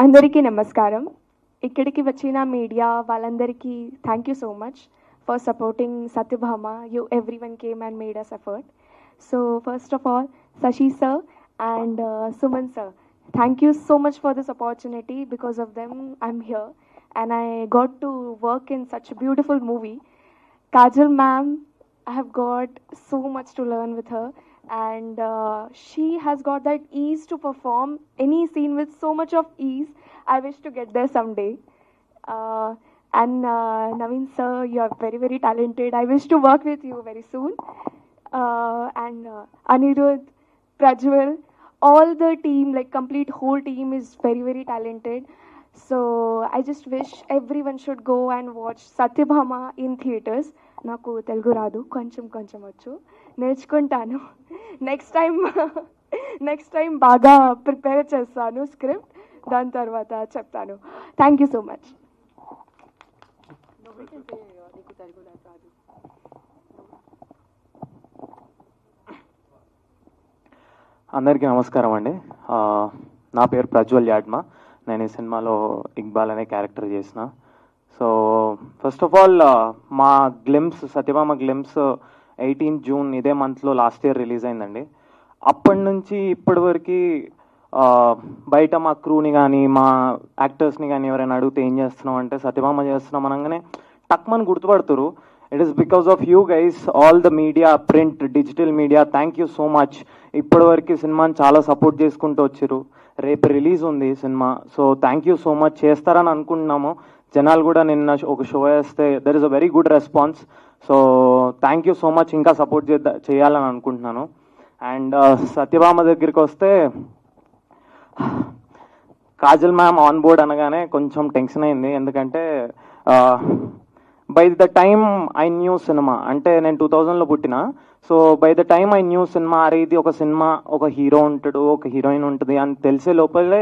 అందరికీ నమస్కారం. ఇక్కడికి వచ్చిన మీడియా వాళ్ళందరికీ thank you so much for supporting Satyabhama. You everyone came and made us effort. So first of all Sashi sir and Suman sir, thank you so much for this opportunity. Because of them I'm here and I got to work in such a beautiful movie. Kajal ma'am, I have got so much to learn with her, and she has got that ease to perform any scene with so much of ease. I wish to get there someday. Uh, and Naveen sir, you are very, very talented. I wish to work with you very soon. And Anirudh, Prajwal, all the team, like complete whole team is very, very talented. So I just wish everyone should go and watch Satyabhama in theaters. నాకు తెలుగు రాదు, కొంచెం కొంచెం వచ్చు, నేర్చుకుంటాను. Next time బాగా prepare చేస్తాను script, దాని తర్వాత చెప్తాను. Thank you so much. అందరికీ నమస్కారం అండి. నా పేరు ప్రజ్వల్ యాడ్మా. నేను ఈ సినిమాలో ఇక్బాల్ అనే క్యారెక్టర్ చేసిన. సో ఫస్ట్ ఆఫ్ ఆల్ మా సత్యభామ గ్లిమ్స్ 18 జూన్ ఇదే మంత్లో లాస్ట్ ఇయర్ రిలీజ్ అయిందండి. అప్పటి నుంచి ఇప్పటి వరకు బయట మా క్రూని కానీ మా యాక్టర్స్ని కానీ ఎవరైనా అడిగితే ఏం చేస్తున్నాం అంటే సత్యభామ చేస్తున్నాం అనగానే టక్మని గుర్తుపడుతురు. It is because of you guys, all the media, print, digital media. Thank you so much. ఇప్పటివరకు సినిమాని చాలా సపోర్ట్ చేసుకుంటూ వచ్చారు. రేపు రిలీజ్ ఉంది సినిమా. So thank you so much. చేస్తారని అనుకుంటున్నాము. జనాలు కూడా నిన్న ఒక షో వేస్తే there is a very good response. So thank you so much. ఇంకా సపోర్ట్ చేయాలని అనుకుంటున్నాను. అండ్ సత్యభామ దగ్గరికి వస్తే కాజల్ మ్యామ్ ఆన్ బోర్డ్ అనగానే కొంచెం టెన్షన్ అయింది. ఎందుకంటే by the time I knew cinema, అంటే నేను 2000లో పుట్టిన. So by the time I knew cinema, అరే ఇది ఒక సినిమా, ఒక హీరో ఉంటాడు, ఒక హీరోయిన్ ఉంటుంది అని తెలిసే లోపలే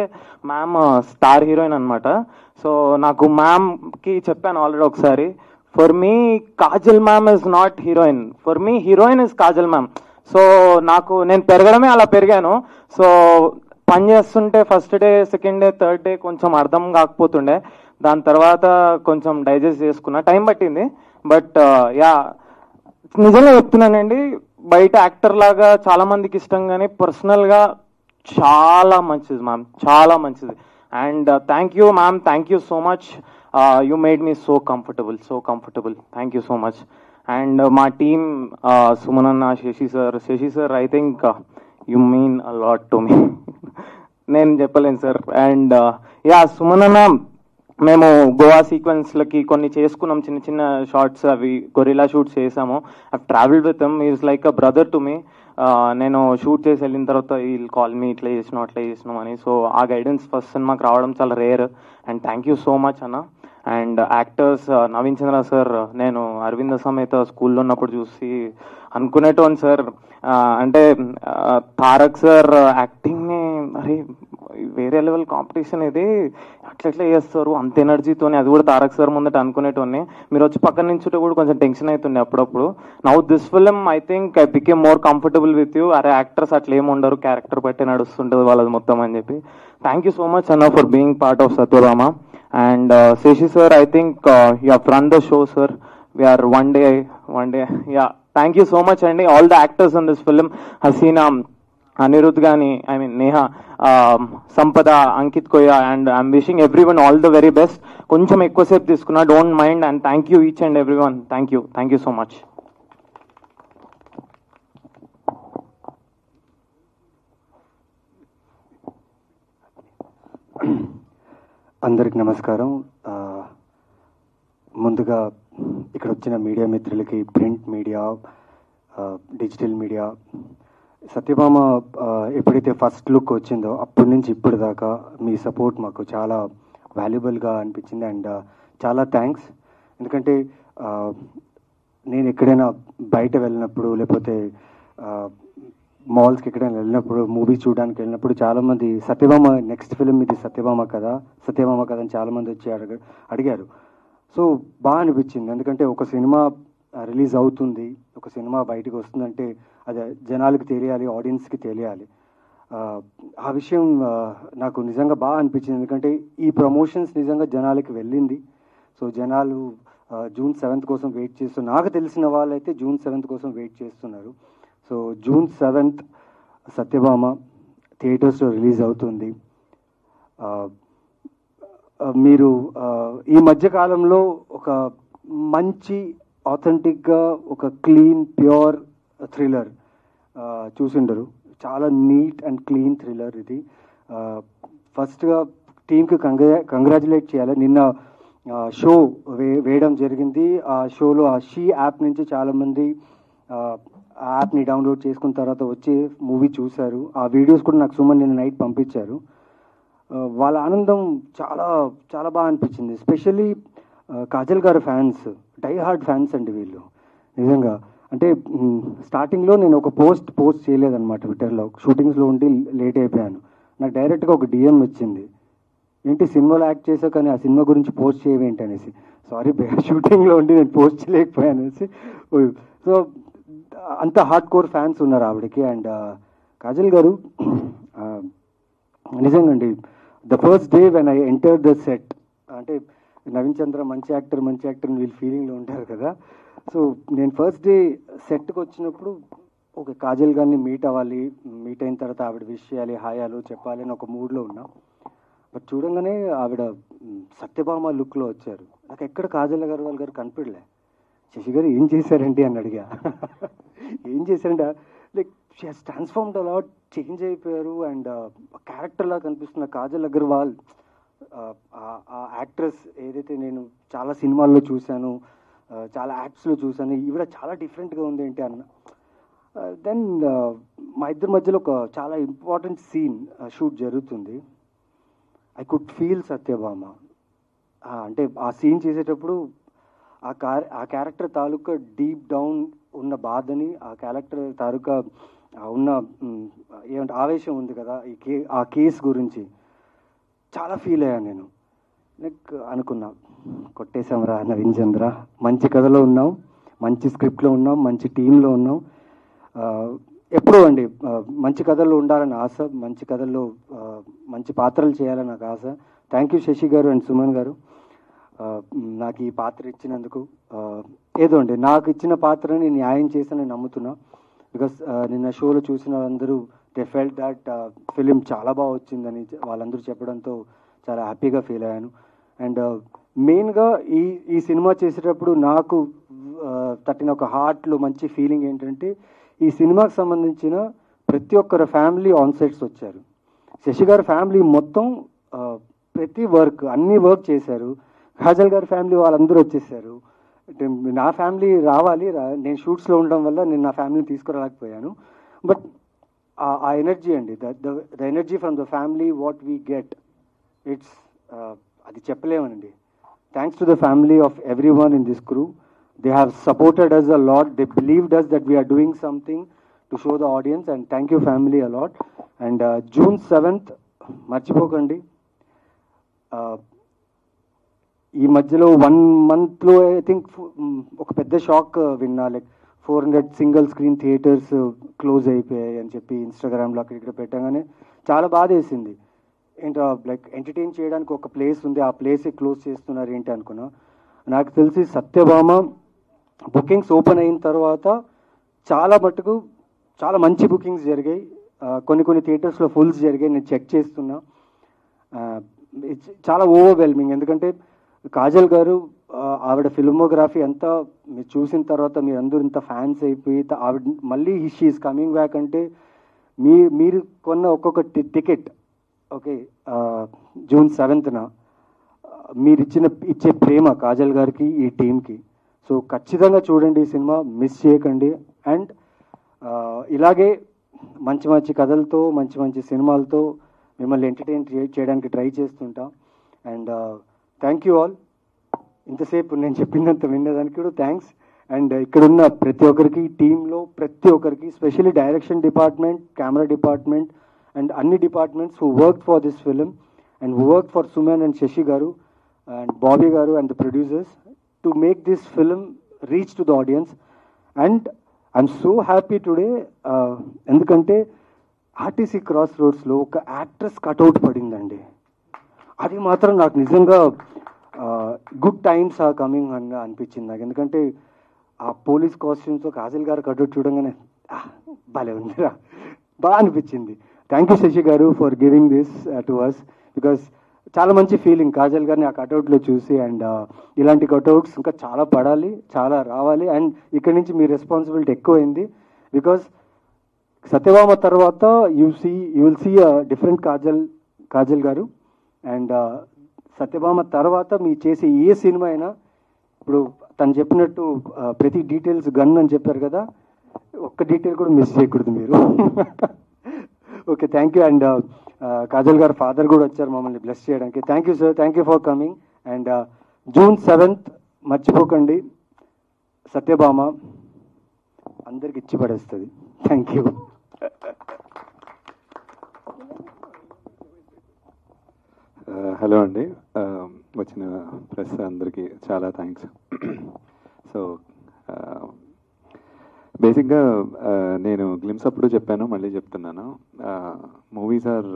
మ్యామ్ స్టార్ హీరోయిన్ అనమాట. సో నాకు మ్యామ్కి చెప్పాను ఆల్రెడీ ఒకసారి, for me Kajal ma'am is not heroine, for me heroine is Kajal ma'am. So నేను పెరగడమే అలా పెరిగాను. సో పని చేస్తుంటే first day, second day, third day కొంచెం అర్థం కాకపోతుండే. దాని తర్వాత కొంచెం డైజెస్ట్ చేసుకున్నా, టైం పట్టింది. బట్ యా, నిజంగా చెప్తున్నానండి, బయట యాక్టర్ లాగా చాలా మందికి ఇష్టం, కానీ పర్సనల్గా చాలా మంచిది మ్యామ్, చాలా మంచిది. And thank you ma'am, thank you so much. You made me so comfortable. Thank you so much. And మా టీమ్, సుమన్ అన్న, Sashi sir, I think you mean a lot to me. నేను చెప్పలేను సార్. అండ్ యా, సుమన్ అన్న, మేము గోవా సీక్వెన్స్లకి కొన్ని చేసుకున్నాం, చిన్న చిన్న షార్ట్స్, అవి గొరిలా షూట్స్ చేసాము. I travelled with him, is like a brother to me. నేను షూట్ చేసి వెళ్ళిన తర్వాత వీల్ కాల్ మీ, ఇట్లా చేసినాం అట్లా చేసినాం అని. సో ఆ గైడెన్స్ ఫస్ట్ సినిమాకి రావడం చాలా rare. And thank you so much అన్న. And actors, Naveen Chandra sir, నేను అరవింద సమేత స్కూల్లో ఉన్నప్పుడు చూసి అనుకునేటోని సార్, అంటే తారక్ సార్ యాక్టింగ్ని, అరే వేరే లెవెల్ కాంపిటీషన్ ఇది, అట్లా చేస్తారు అంత ఎనర్జీతోని, అది కూడా తారక్ సార్ ముందట అనుకునేటోని. మీరు వచ్చి పక్కన నుంచి కూడా కొంచెం టెన్షన్ అవుతుండే అప్పుడప్పుడు. Now this film I think I became more comfortable with you. అరే యాక్టర్స్ అట్లా ఏమి ఉండరు, క్యారెక్టర్ బట్టి నడుస్తుంటుంది వాళ్ళది మొత్తం అని చెప్పి. థ్యాంక్ యూ సో మచ్ అన్న for being part of Satyabhama. And Shashi sir, I think you have run the show, sir. We are one day, yeah. Thank you so much అండి. All the actors in this film, Haseena, Anirudh గాని, I mean Neha, Sampada, Ankit Koya, and I'm wishing every one all the very best. కొంచెం ఎక్కువసేపు తీసుకున్నా, don't mind. And thank you each and every one. Thank you so much. అందరికి నమస్కారం. ముందుగా ఇక్కడ వచ్చిన మీడియా మిత్రులకి, print media, digital media, Satyabhama ఎప్పుడైతే ఫస్ట్ లుక్ వచ్చిందో అప్పటి నుంచి ఇప్పటి దాకా మీ సపోర్ట్ మాకు చాలా వాల్యుబుల్గా అనిపించింది. అండ్ చాలా థ్యాంక్స్. ఎందుకంటే నేను ఎక్కడైనా బయట వెళ్ళినప్పుడు, లేకపోతే మాల్స్కి ఎక్కడైనా వెళ్ళినప్పుడు, మూవీ చూడడానికి వెళ్ళినప్పుడు చాలామంది సత్యభామ నెక్స్ట్ ఫిలిం ఇది సత్యభామ కదా అని చాలామంది వచ్చి అడిగారు. సో బాగా అనిపించింది. ఎందుకంటే ఒక సినిమా రిలీజ్ అవుతుంది, ఒక సినిమా బయటకు వస్తుందంటే అది జనాలకు తెలియాలి, ఆడియన్స్కి తెలియాలి. ఆ విషయం నాకు నిజంగా బాగా అనిపించింది. ఎందుకంటే ఈ ప్రమోషన్స్ నిజంగా జనాలకి వెళ్ళింది. సో జనాలు జూన్ 7th కోసం వెయిట్ చేస్తున్నారు. నాకు తెలిసిన వాళ్ళైతే జూన్ 7th కోసం వెయిట్ చేస్తున్నారు. సో జూన్ 7th సత్యభామ థియేటర్స్లో రిలీజ్ అవుతుంది. మీరు ఈ మధ్యకాలంలో ఒక మంచి ఆథెంటిక్గా ఒక క్లీన్ ప్యూర్ థ్రిల్లర్ చూసిండరు. చాలా నీట్ అండ్ క్లీన్ థ్రిల్లర్ ఇది. ఫస్ట్గా టీమ్కి కంగ్రాచులేట్ చేయాలి. నిన్న షో వేయడం జరిగింది. ఆ షోలో ఆ షీ యాప్ నుంచి చాలామంది ఆ యాప్ని డౌన్లోడ్ చేసుకున్న తర్వాత వచ్చి మూవీ చూశారు. ఆ వీడియోస్ కూడా నాకు సుమన్ నిన్న నైట్ పంపించారు. వాళ్ళ ఆనందం చాలా చాలా బాగా అనిపించింది. ఎస్పెషల్లీ కాజల్ గారి ఫ్యాన్స్, డై హార్డ్ ఫ్యాన్స్ అండి వీళ్ళు. నిజంగా అంటే స్టార్టింగ్లో నేను ఒక పోస్ట్ చేయలేదన్నమాట ట్విట్టర్లో. షూటింగ్స్లో ఉండి లేట్ అయిపోయాను. నాకు డైరెక్ట్గా ఒక డిఎం వచ్చింది, ఏంటి సినిమాలో యాక్ట్ చేసావు కానీ ఆ సినిమా గురించి పోస్ట్ చేయవేంటి అనేసి. సారీ షూటింగ్లో ఉండి నేను పోస్ట్ చేయలేకపోయాను అనేసి. సో అంత హార్డ్ కోర్ ఫ్యాన్స్ ఉన్నారు ఆవిడకి. అండ్ కాజల్ గారు నిజంగా అండి, the first day when I enter the set, అంటే నవీన్ చంద్ర మంచి యాక్టర్ వీళ్ళు ఫీలింగ్లో ఉంటారు కదా. సో నేను ఫస్ట్ డే సెట్కి వచ్చినప్పుడు ఒక కాజల్ గారిని మీట్ అవ్వాలి, మీట్ అయిన తర్వాత ఆవిడ విష్ చేయాలి, హాయాలు చెప్పాలి అని ఒక మూడ్లో ఉన్నా. బట్ చూడంగానే ఆవిడ సత్యభామ లుక్లో వచ్చారు. నాకు ఎక్కడ కాజల్ అగర్వాల్ గారు కనిపించలే. శశి గారు ఏం చేశారండి అని అడిగా. ఏం చేశారంటే like she has transformed a lot, change అయిపోయారు. అండ్ క్యారెక్టర్లా కనిపిస్తున్న కాజల్ అగర్వాల్ ఆ యాక్ట్రెస్ ఏదైతే నేను చాలా సినిమాల్లో చూశాను, చాలా యాక్ట్స్లో చూశాను, ఈవిడ చాలా డిఫరెంట్గా ఉంది ఏంటి అన్న. దెన్ మా ఇద్దరి మధ్యలో ఒక చాలా ఇంపార్టెంట్ సీన్ షూట్ జరుగుతుంది. I could feel Satyabhama. అంటే ఆ సీన్ చేసేటప్పుడు ఆ క్యారెక్టర్ తాలూకా డీప్ డౌన్ ఉన్న బాధని, ఆ క్యారెక్టర్ తాలూకా ఉన్న ఏమంటే ఆవేశం ఉంది కదా ఆ కేసు గురించి చాలా ఫీల్ అయ్యాను నేను. లైక్ అనుకున్నా, కొట్టేశాంరా నవీన్ చంద్ర, మంచి కథలో ఉన్నాం, మంచి స్క్రిప్ట్లో ఉన్నాం, మంచి టీంలో ఉన్నాం. ఎప్పుడూ అండి మంచి కథల్లో ఉండాలని ఆశ, మంచి కథల్లో మంచి పాత్రలు చేయాలని నాకు ఆశ. థ్యాంక్ యూ శశి గారు అండ్ సుమన్ గారు నాకు ఈ పాత్ర ఇచ్చినందుకు. ఏదో అండి నాకు ఇచ్చిన పాత్రని న్యాయం చేసి నమ్ముతున్నా. బికాస్ నిన్న షోలో చూసిన వాళ్ళందరూ దే ఫెల్ట్ దట్ ఫిలిం చాలా బాగా వచ్చిందని వాళ్ళందరూ చెప్పడంతో చాలా హ్యాపీగా ఫీల్ అయ్యాను. అండ్ మెయిన్గా ఈ సినిమా చేసేటప్పుడు నాకు తట్టిన ఒక హార్ట్లో మంచి ఫీలింగ్ ఏంటంటే, ఈ సినిమాకి సంబంధించిన ప్రతి ఒక్కరు ఫ్యామిలీ ఆన్ సెట్స్ వచ్చారు. శశి గారి ఫ్యామిలీ మొత్తం ప్రతి అన్ని వర్క్ చేశారు. కాజల్ గారి ఫ్యామిలీ వాళ్ళందరూ వచ్చేసారు. అంటే నా ఫ్యామిలీ రావాలి, నేను షూట్స్లో ఉండడం వల్ల నేను నా ఫ్యామిలీని తీసుకురాలేకపోయాను. బట్ ఆ ఎనర్జీ అండి, the energy from the family what we get, it's అది చెప్పలేమనండి. Thanks to the family of every one in this crew. They have supported us a lot. They believed us that we are doing something to show the audience, and thank you family a lot. And June 7th మర్చిపోకండి. ఈ మధ్యలో 1 monthలో I think ఒక పెద్ద shock విన్నా. Like 400 single screen theatres close అయిపోయాయి అని చెప్పి ఇన్స్టాగ్రామ్లో అక్కడ ఇక్కడ పెట్టగానే చాలా బాధ వేసింది. ఏంటో లైక్ ఎంటర్టైన్ చేయడానికి ఒక ప్లేస్ ఉంది, ఆ ప్లేసే క్లోజ్ చేస్తున్నారు ఏంటి అనుకున్నా. నాకు తెలిసి సత్యభామ బుకింగ్స్ ఓపెన్ అయిన తర్వాత చాలా మటుకు చాలా మంచి బుకింగ్స్ జరిగాయి. కొన్ని థియేటర్స్లో ఫుల్స్ జరిగాయి. నేను చెక్ చేస్తున్నా. చాలా ఓవర్వెల్మింగ్. ఎందుకంటే కాజల్ గారు ఆవిడ ఫిల్మోగ్రఫీ అంతా మీరు చూసిన తర్వాత మీరు అందరూ ఇంత ఫ్యాన్స్ అయిపోయి ఆవిడ మళ్ళీ షీఈస్ కమింగ్ బ్యాక్ అంటే మీరు కొన్న ఒక్కొక్క టికెట్ ఓకే జూన్ 7th మీరు ఇచ్చే ప్రేమ కాజల్ గారికి ఈ టీంకి. సో ఖచ్చితంగా చూడండి ఈ సినిమా, మిస్ చేయకండి. అండ్ ఇలాగే మంచి మంచి కథలతో మంచి మంచి సినిమాలతో మిమ్మల్ని ఎంటర్టైన్ చేయడానికి ట్రై చేస్తుంటాం. And thank you all. ఇంతసేపు నేను చెప్పినంత విన్నదానికి కూడా థ్యాంక్స్. అండ్ ఇక్కడున్న ప్రతి ఒక్కరికి, టీంలో ప్రతి ఒక్కరికి, specially direction department, camera department and అన్ని departments who work for this film and who work for Suman and Sashi garu and Bobby Garu and the producers to make this film reach to the audience. And I'm so happy today ఎందుకంటే RTC cross రోడ్స్లో ఒక actress cutout పడిందండి. అది మాత్రం నాకు నిజంగా good times are coming అని అనిపించింది నాకు. ఎందుకంటే ఆ పోలీస్ కాస్ట్యూమ్స్తో కాజల్ గారు కట్అవుట్ చూడంగానే భలే ఉందిరా, బాగా అనిపించింది. Thank you Shashi garu for giving this to us, because చాలా మంచి ఫీలింగ్ కాజల్ గారిని ఆ కట్అవుట్లో చూసి. అండ్ ఇలాంటి కట్అవుట్స్ ఇంకా చాలా పడాలి, చాలా రావాలి. అండ్ ఇక్కడి నుంచి మీ రెస్పాన్సిబిలిటీ ఎక్కువైంది. బికాస్ సత్యభామ తర్వాత you will see different Kajal garu. And Satyabhama తర్వాత మీ చేసే ఏ సినిమా అయినా, ఇప్పుడు తను చెప్పినట్టు ప్రతి డీటెయిల్స్ గన్ అని చెప్పారు కదా, ఒక్క డీటెయిల్ కూడా మిస్ చేయకూడదు మీరు. Okay, thank you. And Kajal గారు ఫాదర్ కూడా వచ్చారు మమ్మల్ని బ్లెస్ చేయడానికి. Thank you sir, thank you for coming. And June 7th మర్చిపోకండి, సత్యభామ అందరికి ఇచ్చి పడేస్తుంది. Thank you. హలో అండి, వచ్చిన ప్రెస్ అందరికీ చాలా థ్యాంక్స్. సో బేసిక్గా నేను గ్లిమ్స్ అప్పుడు చెప్పాను, మళ్ళీ చెప్తున్నాను, movies are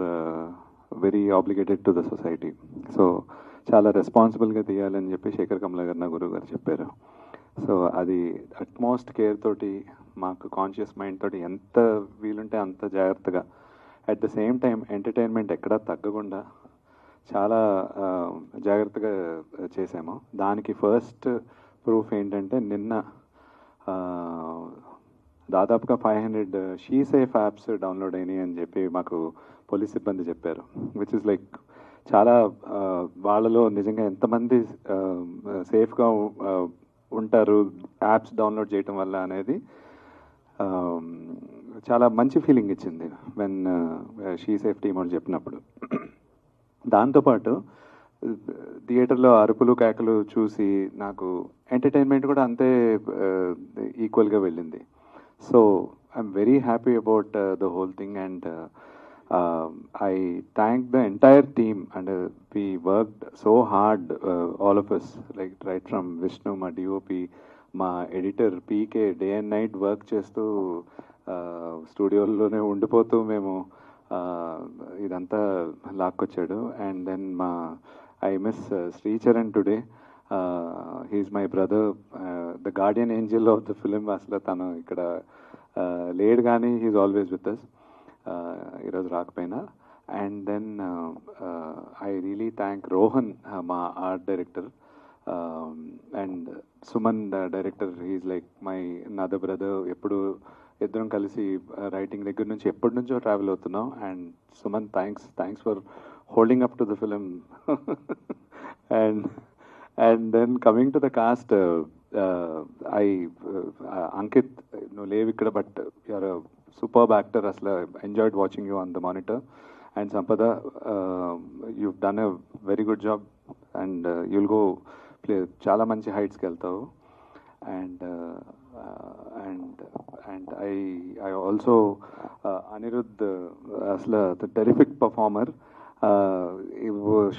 very obligated to the society. So చాలా రెస్పాన్సిబుల్గా తీయాలని చెప్పి శేఖర్ కమల గారు నా గురువు గారు చెప్పారు. సో అది అట్మోస్ట్ కేర్ తోటి, మాకు కాన్షియస్ మైండ్ తోటి ఎంత వీలుంటే అంత జాగ్రత్తగా, at the same time entertainment ఎక్కడా తగ్గకుండా చాలా జాగ్రత్తగా చేసాము. దానికి ఫస్ట్ ప్రూఫ్ ఏంటంటే నిన్న దాదాపుగా 500 షీ సేఫ్ యాప్స్ డౌన్లోడ్ అయినాయి అని చెప్పి మాకు పోలీస్ సిబ్బంది చెప్పారు. విచ్ ఇస్ లైక్ చాలా వాళ్ళలో నిజంగా ఎంతమంది సేఫ్గా ఉంటారు యాప్స్ డౌన్లోడ్ చేయటం వల్ల అనేది చాలా మంచి ఫీలింగ్ ఇచ్చింది వెన్ షీ సేఫ్ టీమ్ అని చెప్పినప్పుడు. దాంతోపాటు థియేటర్లో అరుపులు కేకలు చూసి నాకు ఎంటర్టైన్మెంట్ కూడా అంతే ఈక్వల్గా వెళ్ళింది. So I'm very happy about the whole thing. And I thank the entire team, and we worked so hard, all of us, like right from Vishnu, my DOP, my editor PK, day and night work చేస్తూ స్టూడియోలోనే ఉండిపోతూ మేము ఇదంతా లాక్కొచ్చాడు. And then I miss Sricharan today. He's my brother, the guardian angel of the film. అసలు తను ఇక్కడ లేడు కానీ హీఈస్ ఆల్వేస్ విత్ అస్. ఈరోజు రాకపోయినా. And then I really thank Rohan, మా art director, and Suman director. He's like my other brother. ఎప్పుడు ఇద్దరం కలిసి రైటింగ్ దగ్గర నుంచి ఎప్పటి నుంచో ట్రావెల్ అవుతున్నాం. And Suman, thanks for holding up to the film. And then coming to the cast, Ankit, నువ్వు లేవు ఇక్కడ, but you're superb actor. Asla enjoyed watching you on the monitor. And Sampada, you've done a very good job, and you'll go play chala manchi heights ki veltavu. And I also Anirudh, asla the terrific performer.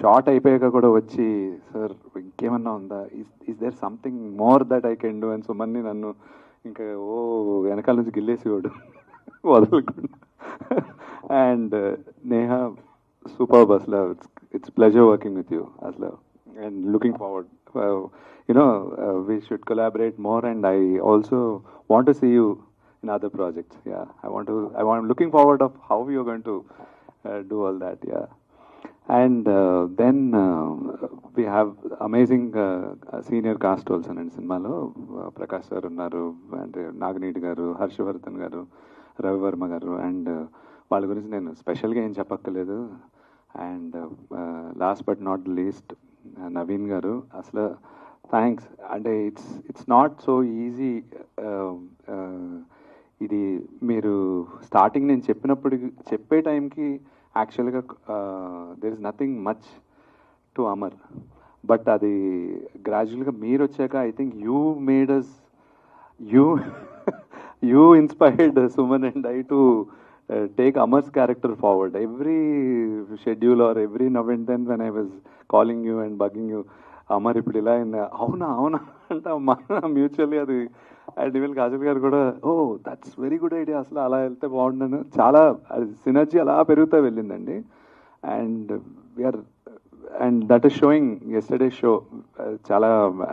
Short అయిపోయాక కూడా వచ్చి, sir ఇంకేమన్నా ఉందా, is there something more that I can do అని సుమన్ని నన్ను ఇంకా వెనకాల నుంచి గిల్లేసేవాడు వదలకుండా. అండ్ నేహ, సూపర్బ్ అసలు. It's pleasure working with you అసలు. And looking forward, we should collaborate more, and I also want to see you in other projects. I'm looking forward of how you're going to do all that. And then we have amazing senior cast also in సినిమాలో. Prakash sir ఉన్నారు, and నాగనీటి గారు, హర్షవర్ధన్ గారు, రవివర్మ గారు. And వాళ్ళ గురించి నేను స్పెషల్గా ఏం చెప్పక్కర్లేదు. And last but not least Naveen గారు. అసలు థ్యాంక్స్. అంటే ఇట్స్ నాట్ సో ఈజీ. ఇది మీరు స్టార్టింగ్ నేను చెప్పే టైంకి యాక్చువల్గా there is nothing much to అమర్. బట్ అది గ్రాడ్యువల్గా మీరు వచ్చాక I think you made us, you inspired Suman and I to take Amar's character forward. Every schedule or every now and then when I was calling you and bugging you, Amar ఇప్పుడు ఇలా అయిందా, అవునా అవునా అంటే అమ్మా మ్యూచువల్లీ అది. And even Kajal garu కూడా oh that's very good idea, అసలు అలా వెళ్తే బాగుండను, చాలా సినర్జీ అలా పెరుగుతూ వెళ్ళిందండి. And we are and that is showing yesterday show. చాలా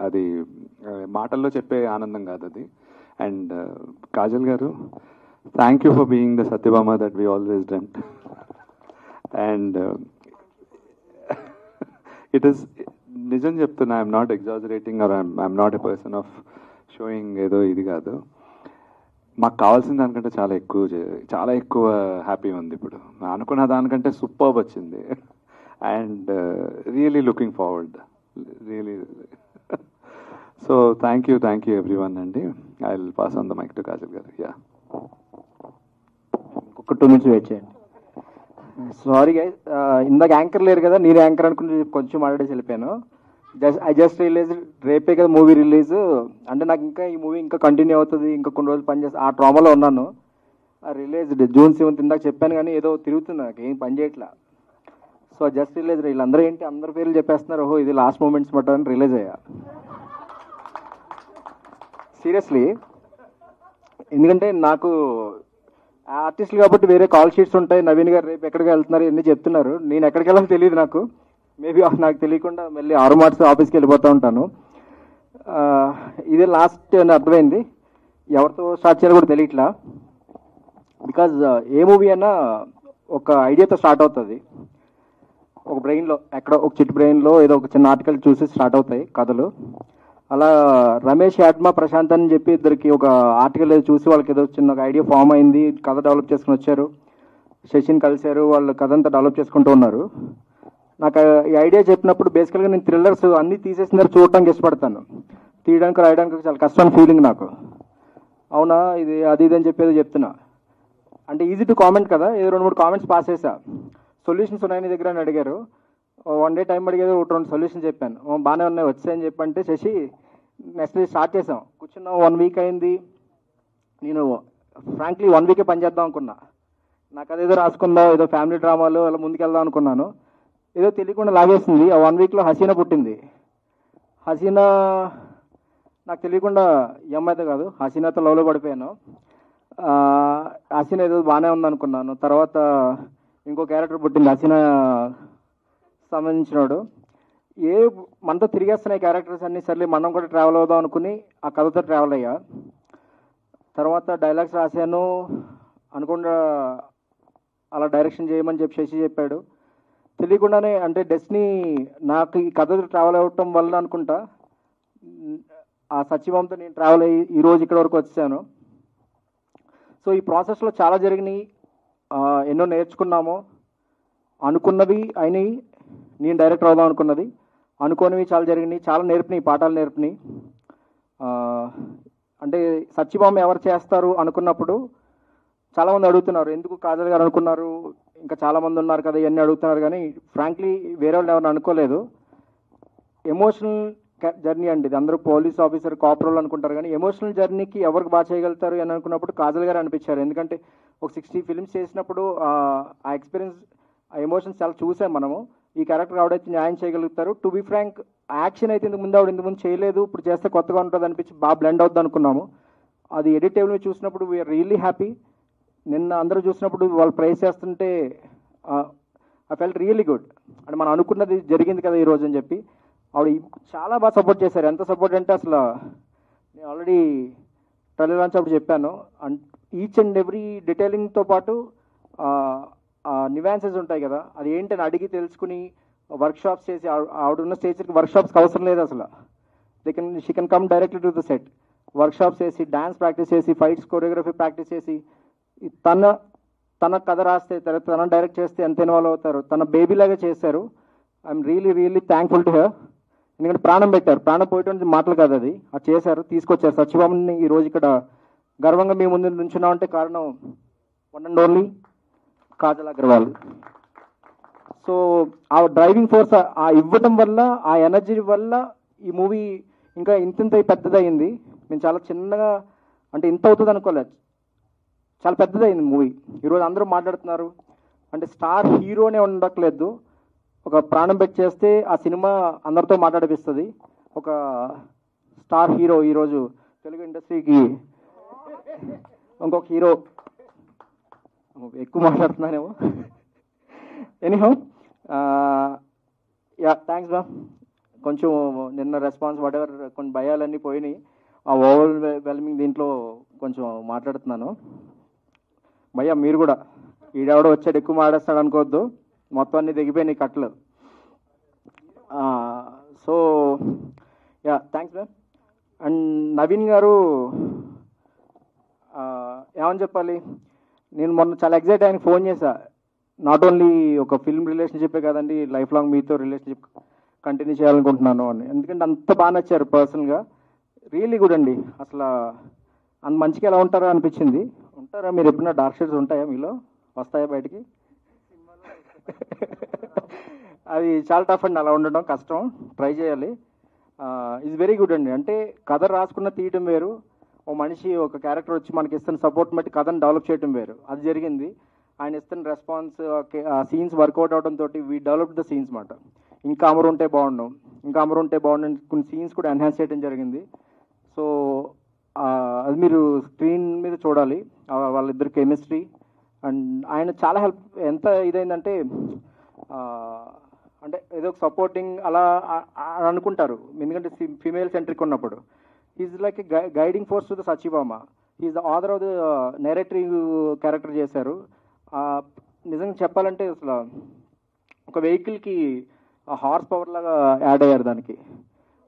అది మాటల్లో చెప్పే ఆనందం కాదు అది. And Kajal garu, thank you for being the Satyabhama that we always dreamed. And it is నిజం చెప్తున్నా, I'm not exaggerating or I'm not a person of showing ఏదో ఇది కాదు. మాకు కావాల్సిన దానికంటే చాలా ఎక్కువ హ్యాపీ ఉంది ఇప్పుడు. అనుకున్న దానికంటే సూపర్బ్ వచ్చింది. And really looking forward, really. So thank you every one అండి. I will pass on the mic to Kajal garu. Yeah, ఒక 2 minutes వెయిట్ చేయండి. సారీ గైస్, ఇందాక యాంకర్ లేరు కదా, నేను యాంకర్ అనుకుని కొంచెం మాట్లాడేసి వెళ్ళిపోయాను. ఐ జస్ట్ రిలీజ్, రేపే కదా మూవీ రిలీజ్. అంటే నాకు ఇంకా ఈ మూవీ ఇంకా కంటిన్యూ అవుతుంది, ఇంకా కొన్ని రోజులు పనిచేస్తా, ఆ ట్రామాలో ఉన్నాను. రిలీజ్ June 7th ఇందాక చెప్పాను, కానీ ఏదో తిరుగుతున్నా, నాకు ఏం పని చేయట్లా. So just release. వీళ్ళందరూ ఏంటి అందరి పేర్లు చెప్పేస్తున్నారు, ఓహో ఇది లాస్ట్ మూమెంట్స్ బట్ అని రిలీజ్ అయ్యా. సీరియస్లీ, ఎందుకంటే నాకు ఆర్టిస్టులు కాబట్టి వేరే కాల్ షీట్స్ ఉంటాయి. నవీన్ గారు రేపు ఎక్కడికి వెళ్తున్నారు ఇవన్నీ చెప్తున్నారు. నేను ఎక్కడికి వెళ్ళాలో తెలియదు నాకు. మేబీ నాకు తెలియకుండా మళ్ళీ 6 మార్చ్ ఆఫీస్కి వెళ్ళిపోతూ ఉంటాను. ఇదే లాస్ట్ అని అర్థమైంది. ఎవరితో స్టార్ట్ చేయాలో కూడా తెలియట్లా. బికాజ్ ఏ మూవీ అయినా ఒక ఐడియాతో స్టార్ట్ అవుతుంది. ఒక బ్రెయిన్లో, ఎక్కడ ఒక చిట్ బ్రెయిన్లో ఏదో ఒక చిన్న ఆర్టికల్ చూసి స్టార్ట్ అవుతాయి కథలు. అలా రమేష్, యాడ్మా, ప్రశాంత్ అని చెప్పి ఇద్దరికి ఒక ఆర్టికల్ ఏదో చూసి వాళ్ళకి ఏదో చిన్న ఐడియా ఫామ్ అయింది, కథ డెవలప్ చేసుకుని వచ్చారు. శశిని కలిశారు, వాళ్ళు కథ అంతా డెవలప్ చేసుకుంటూ ఉన్నారు. నాకు ఈ ఐడియా చెప్పినప్పుడు బేసికల్గా నేను థ్రిల్లర్స్ అన్నీ తీసేసిన చూడటానికి ఇష్టపడతాను. తీయడానికి రాయడానికి చాలా కష్టమైన ఫీలింగ్ నాకు. అవునా ఇది అది ఇది అని చెప్పేది చెప్తున్నా, అంటే ఈజీ టు కామెంట్ కదా, ఏదో 2-3 కామెంట్స్ పాస్ చేసా. సొల్యూషన్స్ ఉన్నాయి నీ దగ్గర అని అడిగారు. 1 day టైం అడిగేది, 2 సొల్యూషన్ చెప్పాను. బాగానే ఉన్నాయి వచ్చాయని చెప్పంటే శశి నెక్స్ట్ డే స్టార్ట్ చేసాం. కూర్చున్నాం, 1 week అయింది. నేను ఫ్రాంక్లీ 1 week పని చేద్దాం అనుకున్నా. నాకు అదేదో రాసుకుందాం, ఏదో ఫ్యామిలీ డ్రామాలు అలా ముందుకెళ్దాం అనుకున్నాను. ఏదో తెలియకుండా లాగేసింది. ఆ 1 weekలో హసీనా పుట్టింది. హసీనా నాకు తెలియకుండా ఈ అమ్మాయితో కాదు, హసీనాతో లవ్లో పడిపోయాను. హసీనా ఏదో బాగానే ఉందనుకున్నాను. తర్వాత ఇంకో క్యారెక్టర్ పుట్టింది, హసీనా సంబంధించినోడు. మనతో తిరిగేస్తున్నాయి క్యారెక్టర్స్ అన్నీ, సర్లే మనం కూడా ట్రావెల్ అవుదాం అనుకుని ఆ కథతో ట్రావెల్ అయ్యా. తర్వాత డైలాగ్స్ రాశాను అనుకుండా, అలా డైరెక్షన్ చేయమని చెప్పి శశి చెప్పాడు. తెలియకుండానే, అంటే డెస్టినీ నాకు ఈ కథతో ట్రావెల్ అవ్వటం వల్ల అనుకుంటా ఆ సత్యభామతో నేను ట్రావెల్ అయ్యి ఈరోజు ఇక్కడ వరకు వచ్చాను. సో ఈ ప్రాసెస్లో చాలా జరిగినాయి, ఎన్నో నేర్చుకున్నాము. అనుకున్నవి అయినాయి, నేను డైరెక్టర్ అవుదాం అనుకున్నది. అనుకోనివి చాలా జరిగినాయి, చాలా నేర్పినాయి, పాఠాలు నేర్పినాయి. అంటే సత్యభామ ఎవరు చేస్తారు అనుకున్నప్పుడు చాలామంది అడుగుతున్నారు, ఎందుకు కాజల్ గారు అనుకున్నారు, ఇంకా చాలామంది ఉన్నారు కదా ఇవన్నీ అడుగుతున్నారు. కానీ ఫ్రాంక్లీ వేరే వాళ్ళు ఎవరిని అనుకోలేదు. ఎమోషనల్ జర్నీ అండి ఇది. అందరూ పోలీస్ ఆఫీసర్, కాపరోల్ అనుకుంటారు, కానీ ఎమోషనల్ జర్నీకి ఎవరికి బాగా చేయగలుగుతారు అని అనుకున్నప్పుడు కాజల్ గారు అనిపించారు. ఎందుకంటే ఒక 60 films చేసినప్పుడు ఆ ఎక్స్పీరియన్స్, ఆ ఎమోషన్స్ చాలా చూసాం మనము. ఈ క్యారెక్టర్ ఆవిడైతే న్యాయం చేయగలుగుతారు. టు బి ఫ్రాంక్, యాక్షన్ అయితే ఇంతకు ముందు చేయలేదు, ఇప్పుడు చేస్తే కొత్తగా ఉంటుంది అనిపించి బాగా బ్లెండ్ అవుద్ది అనుకున్నాము. అది ఎడిట్ టేబుల్ మీద చూసినప్పుడు వీఆర్ రియల్లీ హ్యాపీ. నిన్న అందరూ చూసినప్పుడు వాళ్ళు ప్రైజ్ చేస్తుంటే ఐ ఫెల్ట్ రియల్లీ గుడ్. అంటే మనం అనుకున్నది జరిగింది కదా ఈరోజు అని చెప్పి ఆవిడ చాలా బాగా సపోర్ట్ చేశారు. ఎంత సపోర్ట్ అంటే అసలు నేను ఆల్రెడీ ట్రైలర్ లాంచ్ అప్పుడు చెప్పాను. అండ్ ఈచ్ అండ్ ఎవ్రీ డీటెయిలింగ్తో పాటు నివాన్సెస్ ఉంటాయి కదా, అది ఏంటని అడిగి తెలుసుకుని వర్క్షాప్స్ చేసి, ఆవిడ ఉన్న స్టేజ్కి వర్క్షాప్స్కి అవసరం లేదు అసలు. She can come directly to the set. Workshops చేసి, డ్యాన్స్ ప్రాక్టీస్ చేసి, ఫైట్స్ కొరియోగ్రఫీ ప్రాక్టీస్ చేసి, తన కథ రాస్తే, తన డైరెక్ట్ చేస్తే ఎంత ఇన్వాల్వ్ అవుతారు, తన బేబీ లాగా చేశారు. I'm really thankful to her. ఎందుకంటే ప్రాణం పెట్టారు, ప్రాణం పోయటం మాటలు కాదు, అది చేశారు, తీసుకొచ్చారు. సత్యభామని ఈరోజు ఇక్కడ గర్వంగా మీ ముందు నుంచున్నామంటే కారణం one and only Kajal Agarwal. So ఆ డ్రైవింగ్ ఫోర్స్ ఆ ఇవ్వటం వల్ల, ఆ ఎనర్జీ వల్ల ఈ మూవీ ఇంకా ఇంత పెద్దదయ్యింది. మేము చాలా చిన్నగా, అంటే ఇంత అవుతుంది అనుకోలేదు, చాలా పెద్దదైంది మూవీ. ఈరోజు అందరూ మాట్లాడుతున్నారు అంటే స్టార్ హీరోనే ఉండట్లేదు, ఒక ప్రాణం పెట్టి చేస్తే ఆ సినిమా అందరితో మాట్లాడిపిస్తుంది. ఒక స్టార్ హీరో ఈరోజు తెలుగు ఇండస్ట్రీకి ఇంకొక హీరో, ఎక్కువ మాట్లాడుతున్నానేమో. ఎనీహౌ థ్యాంక్స్ రా. కొంచెం నిన్న రెస్పాన్స్ వాటెవర్ కొన్ని భయాలన్నీ పోయినాయి. ఆ ఓవర్ వెల్మింగ్ దీంట్లో కొంచెం మాట్లాడుతున్నాను. భయ్యా మీరు కూడా ఈడెవడో వచ్చాడు ఎక్కువ మాట్లాడేస్తాడు అనుకోవద్దు, మొత్తం అన్ని దిగిపోయినాయి కట్టలు. So thanks ma'am. And Naveen గారు ఏమని చెప్పాలి, నేను మొన్న చాలా ఎగ్జైట్ ఆయనకి ఫోన్ చేశా. నాట్ ఓన్లీ ఒక ఫిల్మ్ రిలేషన్షిప్పే కదండి, లైఫ్ లాంగ్ మీతో రిలేషన్షిప్ కంటిన్యూ చేయాలనుకుంటున్నాను అని. ఎందుకంటే అంత బాగా నచ్చారు పర్సనల్గా, రియల్లీ గుడ్ అండి. అసలు అంత మంచిగా ఎలా ఉంటారో అనిపించింది. ఉంటారా మీరు ఎప్పుడైనా డార్క్ షేడ్స్ ఉంటాయా మీలో, వస్తాయా బయటికి? అది చాలా టఫ్ అండి, అలా ఉండడం కష్టం, ట్రై చేయాలి. ఈజ్ వెరీ గుడ్ అండి. అంటే కథ రాసుకున్న తీయటం వేరు, ఓ మనిషి ఒక క్యారెక్టర్ వచ్చి మనకి ఇస్తున్న సపోర్ట్ బట్టి కథను డెవలప్ చేయడం వేరు. అది జరిగింది. ఆయన ఇస్తున్న రెస్పాన్స్, సీన్స్ వర్కౌట్ అవడంతో వీ డెవలప్ ద సీన్స్ మాట. ఇంకా అమరు ఉంటే బాగుండు, ఇంకా అమరు ఉంటే బాగుండు, కొన్ని సీన్స్ కూడా ఎన్హాన్స్ చేయడం జరిగింది. సో అది మీరు స్క్రీన్ మీద చూడాలి వాళ్ళిద్దరు కెమిస్ట్రీ. అండ్ ఆయన చాలా హెల్ప్, ఎంత ఇదైందంటే అంటే ఏదో ఒక సపోర్టింగ్ అలా అనుకుంటారు, ఎందుకంటే ఫీమేల్ సెంట్రిక్ ఉన్నప్పుడు. Is like a guiding force to the Satyabhama. Is the author of the narrative character చేశారు. నిజంగా చెప్పాలంటే అసలు ఒక వెహికల్కి హార్స్ పవర్ లాగా యాడ్ అయ్యారు దానికి.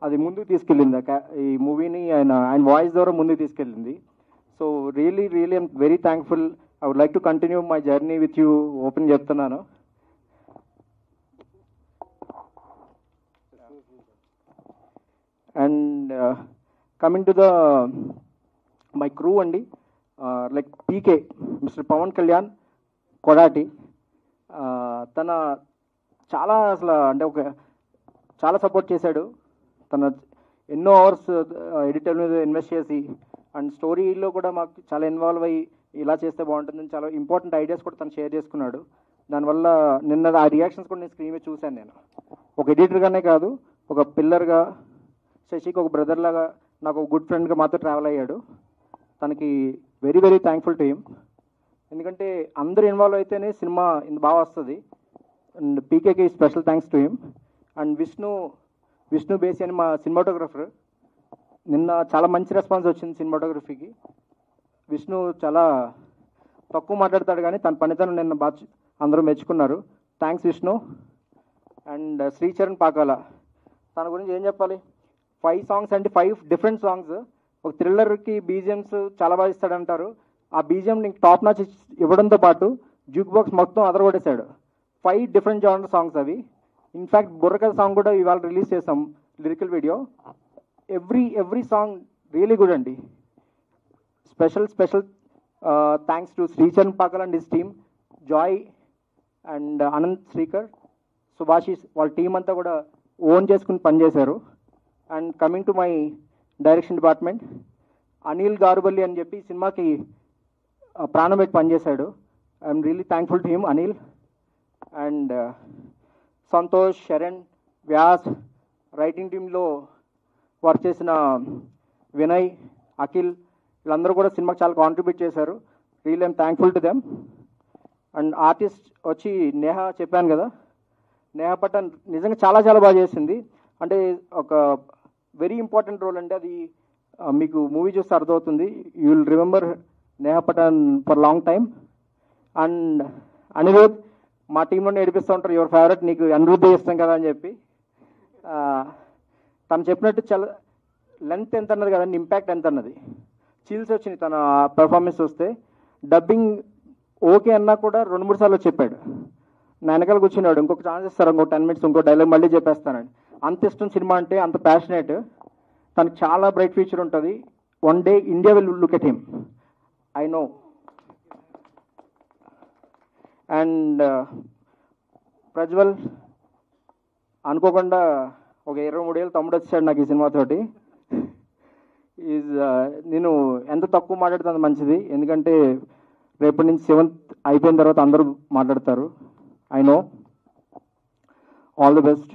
అది ముందుకు తీసుకెళ్ళింది ఈ మూవీని, ఆయన వాయిస్ ద్వారా ముందుకు తీసుకెళ్ళింది. So really I'm very thankful. I would like to continue my journey with you, open చెప్తున్నాను. And coming to the my crew అండి, like PK mister Pawan Kalyan Kodati. తన చాలా అసలు అంటే ఒక చాలా సపోర్ట్ చేశాడు. తన ఎన్నో అవర్స్ ఎడిటర్ మీద ఇన్వెస్ట్ చేసి, అండ్ స్టోరీలో కూడా మాకు చాలా ఇన్వాల్వ్ అయ్యి ఇలా చేస్తే బాగుంటుందని చాలా ఇంపార్టెంట్ ఐడియాస్ కూడా తను షేర్ చేసుకున్నాడు. దానివల్ల నిన్న ఆ రియాక్షన్స్ కూడా నేను స్క్రీన్ మీద చూశాను. నేను ఒక ఎడిటర్గానే కాదు, ఒక పిల్లర్గా, శశికి ఒక బ్రదర్ లాగా, నాకు ఒక గుడ్ ఫ్రెండ్గా మాతో ట్రావెల్ అయ్యాడు. తనకి very very thankful to him. ఎందుకంటే అందరూ ఇన్వాల్వ్ అయితేనే సినిమా ఇంత బాగా వస్తుంది. అండ్ పీకేకి special thanks to him. And Vishnu బేసి అని మా సినిమాటోగ్రఫర్, నిన్న చాలా మంచి రెస్పాన్స్ వచ్చింది సినిమాటోగ్రఫీకి. విష్ణు చాలా తక్కువ మాట్లాడతాడు కానీ తన పనితనం నిన్న బాగా అందరూ మెచ్చుకున్నారు. థ్యాంక్స్ విష్ణు. అండ్ శ్రీచరణ్ పాకాల, తన గురించి ఏం చెప్పాలి, 5 songs అంటే 5 డిఫరెంట్ సాంగ్స్. ఒక థ్రిల్లర్కి బీజిఎమ్స్ చాలా బాగా ఇస్తాడంటారు. ఆ బీజిఎం నీకు టాప్ నాచ్ ఇవ్వడంతో పాటు జూక్ బాక్స్ మొత్తం అదరగొట్టేశాడు. 5 డిఫరెంట్ జానర్ సాంగ్స్ అవి. ఇన్ఫ్యాక్ట్ బుర్రకథ సాంగ్ కూడా ఇవాళ రిలీజ్ చేసాం, lyrical video. Every song really good అండి. Special thanks to Sricharan Pakala and his team, Joy and Anant Srikar, Subhashish, వాళ్ళ టీం అంతా కూడా ఓన్ చేసుకుని పనిచేశారు. And coming to my direction department, Anil గారుబల్లి అని చెప్పి సినిమాకి ప్రాణం పెట్టి పనిచేశాడు. I'm really thankful to him, Anil. And Santosh, Sharan, Vyas, writing టీంలో వర్క్ చేసిన వినయ్, అఖిల్, వీళ్ళందరూ కూడా సినిమాకి చాలా కాంట్రిబ్యూట్ చేశారు. Real I'm thankful to them. And artist వచ్చి నేహా, చెప్పాను కదా, నేహా పట్టణ్ నిజంగా చాలా చాలా బాగా చేసింది. అంటే ఒక వెరీ ఇంపార్టెంట్ రోల్ అండి అది. మీకు మూవీ చూస్తే అర్థమవుతుంది. You will remember Neha Pattan for long time. And Anirudh, మా టీంలోనే ఏడిపిస్తూ ఉంటారు, యువర్ ఫేవరెట్, నీకు అనిరుద్ధే ఇష్టం కదా అని చెప్పి. తను చెప్పినట్టు చాలా లెంత్ ఎంత అన్నది కదండి, ఇంపాక్ట్ ఎంత అన్నది. చిల్స్ వచ్చినాయి తన పెర్ఫార్మెన్స్ చూస్తే. డబ్బింగ్ ఓకే అన్నా కూడా 2-3 సార్లు చెప్పాడు. నా వెనకాల కూర్చున్నాడు, ఇంకొక ఛాన్స్ ఇస్తారు, ఇంకో 10 minutes ఇంకో డైలాగ్ మళ్ళీ చెప్పేస్తానండి. అంత ఇష్టం సినిమా అంటే, అంత ప్యాషనేట్. తనకు చాలా బ్రైట్ ఫ్యూచర్ ఉంటుంది. One day India will look at him, I know. And Prajwal, అనుకోకుండా ఒక 23 ఏళ్ళ తమ్ముడు వచ్చాడు నాకు ఈ సినిమాతోటి. నేను ఎంత తక్కువ మాట్లాడితే అంత మంచిది, ఎందుకంటే రేపటి నుంచి 7th అయిపోయిన తర్వాత అందరూ మాట్లాడతారు, I know. All the best.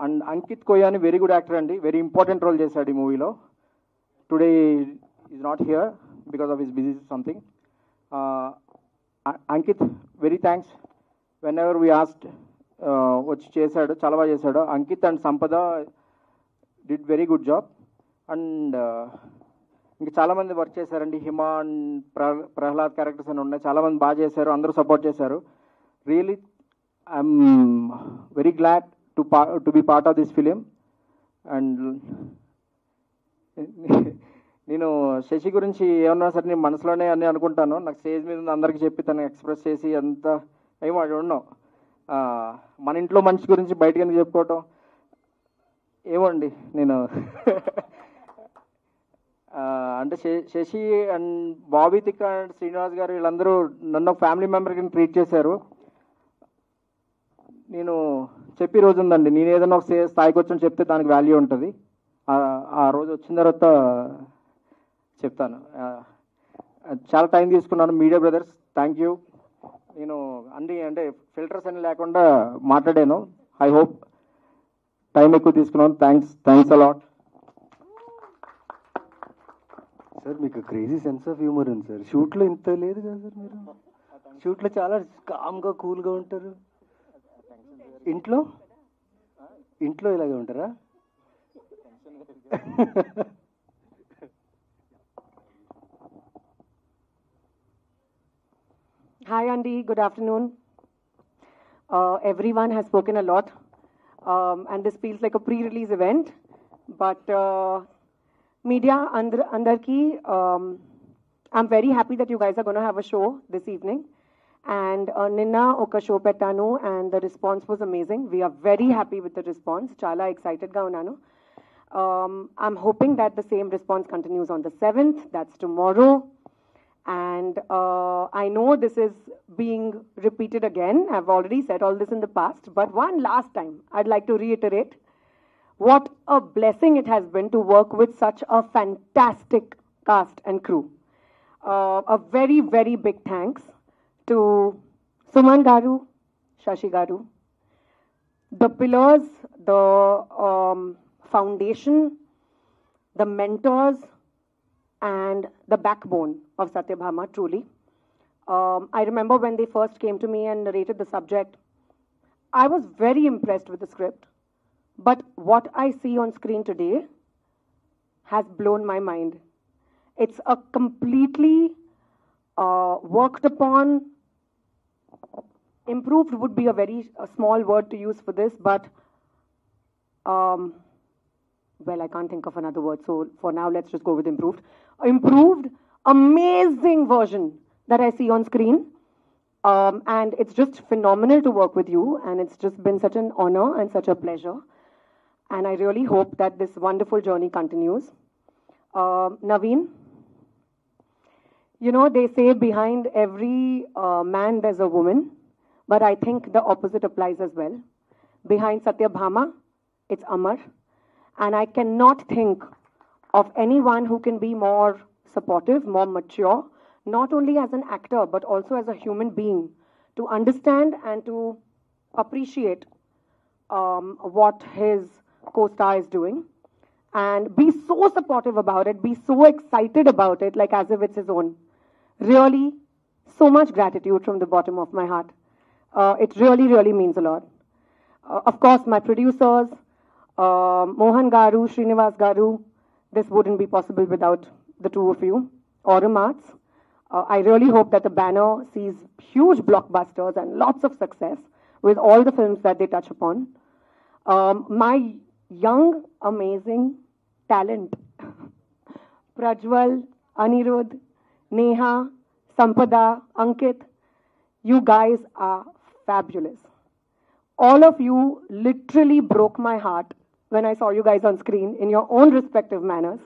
And Ankit Koyani very good actor అండి, వెరీ ఇంపార్టెంట్ రోల్ చేశాడు ఈ మూవీలో. Today is not here because of his busy something. Ankit very thanks. Whenever we asked వచ్చి చేశాడు, చాలా బాగా చేశాడు. Ankit and Sampada did very good job. And ఇంకా చాలామంది వర్క్ చేశారండి, హిమ అండ్ ప్రహ్లాద్ క్యారెక్టర్స్ అని ఉన్నాయి, చాలామంది బాగా చేశారు, అందరూ సపోర్ట్ చేశారు. Really I'm very glad to be part of this film. And నేను శశి గురించి ఏమన్నా సరే నేను మనసులోనే అన్నీ అనుకుంటాను. నాకు స్టేజ్ మీద ఉన్న అందరికీ చెప్పి తను ఎక్స్ప్రెస్ చేసి అంత ఏమో ఉండవు. మన ఇంట్లో మనిషి గురించి బయటకు ఎందుకు చెప్పుకోవటం ఏమో అండి. నేను అంటే శశి అండ్ బాబీ తిక్క అండ్ శ్రీనివాస్ గారు వీళ్ళందరూ నన్ను ఒక ఫ్యామిలీ మెంబర్ కింద ట్రీట్ చేశారు. నేను చెప్పి రోజు ఉందండి, నేను ఏదైనా ఒక స్థాయికి వచ్చి చెప్తే దానికి వాల్యూ ఉంటుంది. ఆ రోజు వచ్చిన తర్వాత చెప్తాను. చాలా టైం తీసుకున్నాను. Media brothers thank you. నేను అన్ని అంటే ఫిల్టర్స్ అని లేకుండా మాట్లాడాను. ఐ హోప్ టైం ఎక్కువ తీసుకున్నాను. Thanks a lot. సార్ మీకు క్రేజీ సెన్స్ ఆఫ్ హ్యూమర్ ఉంది సార్. షూట్లో ఇంత లేదు కదా సార్, మీరు షూట్లో చాలా కామ్గా కూల్గా ఉంటారు. ఇంట్లో ఇలాగే ఉంటారా? Hi, Andy. Good afternoon. Everyone has spoken a lot, and this feels like a pre-release event. But media, andarki, I'm very happy that you guys are going to have a show this evening. And Ninna oka show pettanu, and the response was amazing. We are very happy with the response. Chala excited ga unnanu. I'm hoping that the same response continues on the 7th. That's tomorrow. And I know this is being repeated again. I've already said all this in the past. But one last time, I'd like to reiterate what a blessing it has been to work with such a fantastic cast and crew. A very, very big thanks to Suman Garu, Shashi Garu, the pillars, the foundation, the mentors, and the backbone of Satyabhama, truly. I remember when they first came to me and narrated the subject, I was very impressed with the script. But what I see on screen today has blown my mind. It's a completely worked upon, improved would be a very small word to use for this, but well, I can't think of another word, so for now let's just go with improved. Improved, amazing version that I see on screen, and it's just phenomenal to work with you, and it's just been such an honor and such a pleasure, and I really hope that this wonderful journey continues. Naveen, you know, they say behind every man there's a woman, but I think the opposite applies as well. Behind Satyabhama, it's Amar. And I cannot think of anyone who can be more supportive, more mature, not only as an actor, but also as a human being, to understand and to appreciate what his co-star is doing, and be so supportive about it, be so excited about it, like as if it's his own. Really, so much gratitude from the bottom of my heart. It really, really means a lot. Of course, my producers, Mohan Garu, Srinivas Garu, this wouldn't be possible without the two of you. Aurum Arts, I really hope that the banner sees huge blockbusters and lots of success with all the films that they touch upon. My young, amazing talent, Prajwal, Anirudh, Neha, Sampada, Ankit, you guys are fabulous. All of you literally broke my heart when I saw you guys on screen in your own respective manners.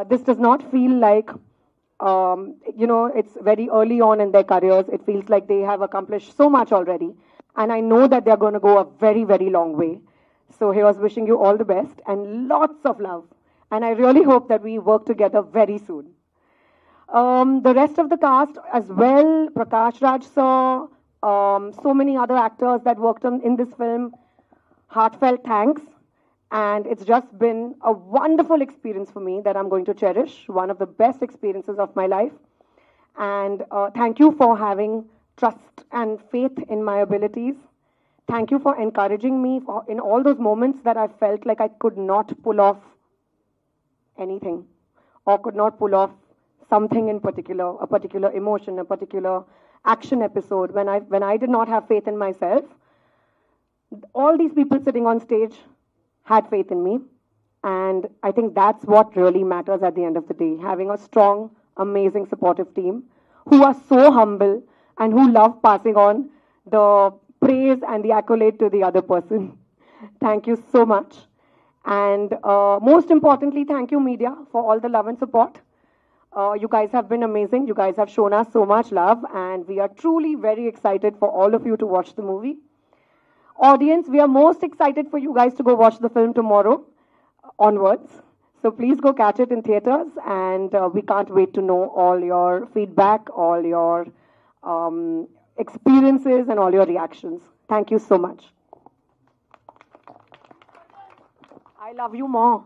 This does not feel like, you know, it's very early on in their careers. It feels like they have accomplished so much already. And I know that they're going to go a very, very long way. So here's wishing you all the best and lots of love. And I really hope that we work together very soon. The rest of the cast as well, Prakash Raj sir, so many other actors that worked on in this film. Heartfelt thanks. And it's just been a wonderful experience for me that I'm going to cherish. One of the best experiences of my life. And thank you for having trust and faith in my abilities. Thank you for encouraging me in all those moments that I felt like I could not pull off anything or could not pull off something in particular, a particular emotion, a particular action episode. When I did not have faith in myself, all these people sitting on stage had faith in me. And I think that's what really matters at the end of the day. Having a strong, amazing, supportive team who are so humble and who love passing on the praise and the accolade to the other person. Thank you so much. And most importantly, thank you, media, for all the love and support. You guys have been amazing. You guys have shown us so much love, and we are truly very excited for all of you to watch the movie. Audience, we are most excited for you guys to go watch the film tomorrow onwards. So please go catch it in theaters, and we can't wait to know all your feedback, all your experiences, and all your reactions. Thank you so much. I love you more.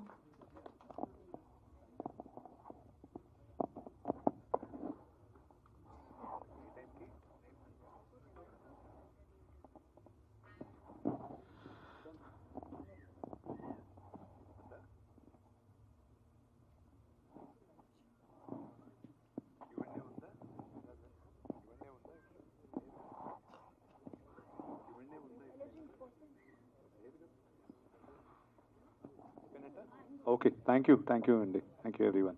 Okay, thank you, Andy. Thank you, everyone.